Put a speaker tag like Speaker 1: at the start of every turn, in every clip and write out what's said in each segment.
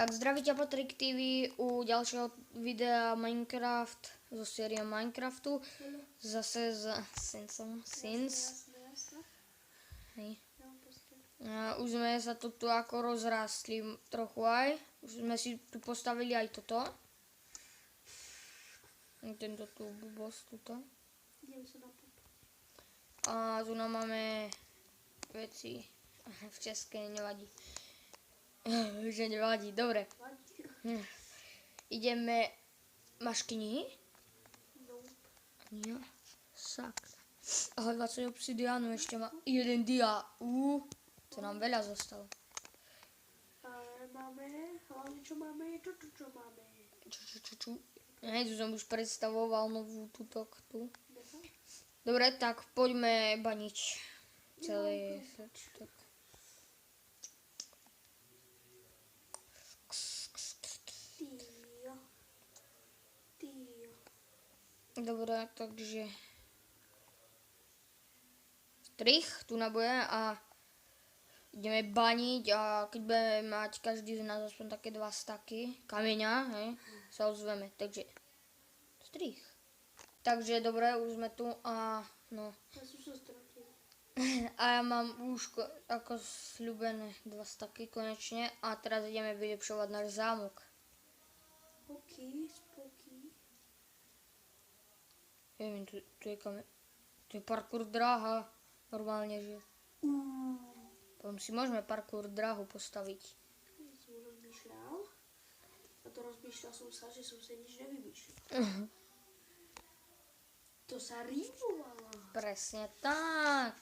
Speaker 1: Tak zdraví ťa Patrik TV u ďalšieho videa Minecraft zo série Minecraftu. Zase za Sims. Hej. A už sme sa tu ako rozrástli trochu aj. Už sme si tu postavili aj toto. Tento tu bubos tuto. A tu nám máme veci v české, nevadí. Že nevadí, dobre. Ideme, máš knihy? Nie. Sakra. Aha, 20 obsidiánu, ešte má jeden dia. To nám veľa zostalo.
Speaker 2: Ale máme, hlavne čo máme, je toto, čo máme.
Speaker 1: Hej, tu som už predstavoval novú túto tu. Dobre, tak poďme baniť celé. Tak. Dobre, takže strich tu naboje a ideme baniť a keď budeme mať každý z nás aspoň také 2 staky kameňa, hej, sa ozveme, takže strich. Takže dobre, už sme tu a no.
Speaker 2: Ja som sa stratil.
Speaker 1: A ja mám už ako sľúbené 2 staky konečne a teraz ideme vylepšovať náš zámok.
Speaker 2: OK, spoký.
Speaker 1: Neviem, tu je kameň. Tu je parkour dráha, normálne, že. Potom si môžeme parkour dráhu postaviť.
Speaker 2: Ja som rozmýšľal. A to rozmýšľal som sa, že som sa nič nevymýšľal. To sa rímovalo.
Speaker 1: Presne tak.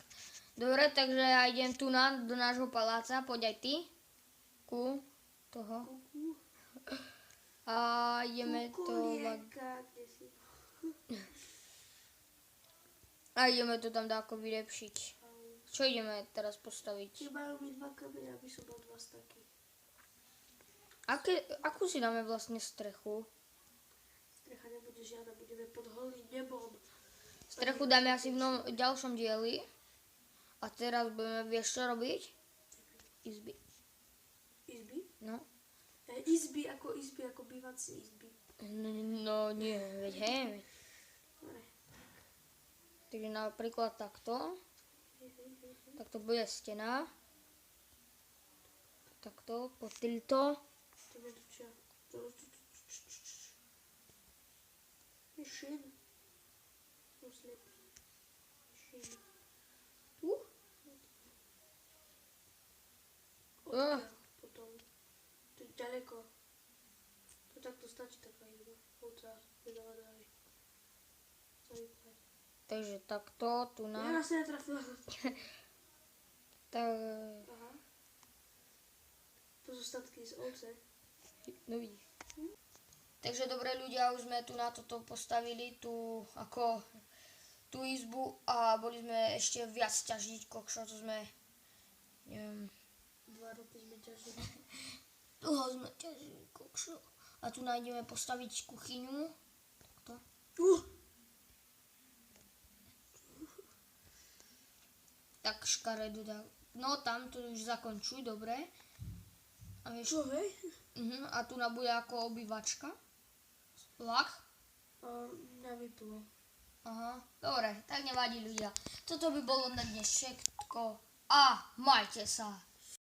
Speaker 1: Dobre, takže ja idem tu do nášho paláca. Poď aj ty. Ku toho. A ideme to... A ideme to tam dáko vylepšiť. Čo ideme teraz postaviť?
Speaker 2: Chýbajú mi 2 kameňa, aby som mal 2 staky.
Speaker 1: Akú si dáme vlastne strechu?
Speaker 2: Strecha nebude žiadna, budeme pod holým nebom.
Speaker 1: Strechu dáme asi v ďalšom dieli. A teraz budeme, vieš čo robiť? Izby.
Speaker 2: Izby?
Speaker 1: No.
Speaker 2: Izby, ako bývacie izby.
Speaker 1: No nie, veď hej. Takže napríklad takto. Takto bude stena. Takto, po týmto.
Speaker 2: Myšin. Potom. To je ďaleko. To takto stačí taká izba.
Speaker 1: Takže takto, tu na.
Speaker 2: Ja sa netrafila.
Speaker 1: Tak.
Speaker 2: Aha. To sú statky z ovce.
Speaker 1: No vidíš. Takže dobre ľudia, už sme tu na toto postavili, tú izbu a boli sme ešte viac ťažiť kokšo, to sme, neviem.
Speaker 2: 2 roky sme ťažili.
Speaker 1: Dlho sme ťažili kokšo. A tu nájdeme postaviť kuchyňu. Takto. Tak škaredu, no tam to už zakončuj, dobre. A vieš,
Speaker 2: čo, hej?
Speaker 1: A tu bude ako obývačka. Lach.
Speaker 2: Nevyplo.
Speaker 1: Aha, dobre, tak nevadí ľudia. Toto by bolo na dnes všetko a majte sa.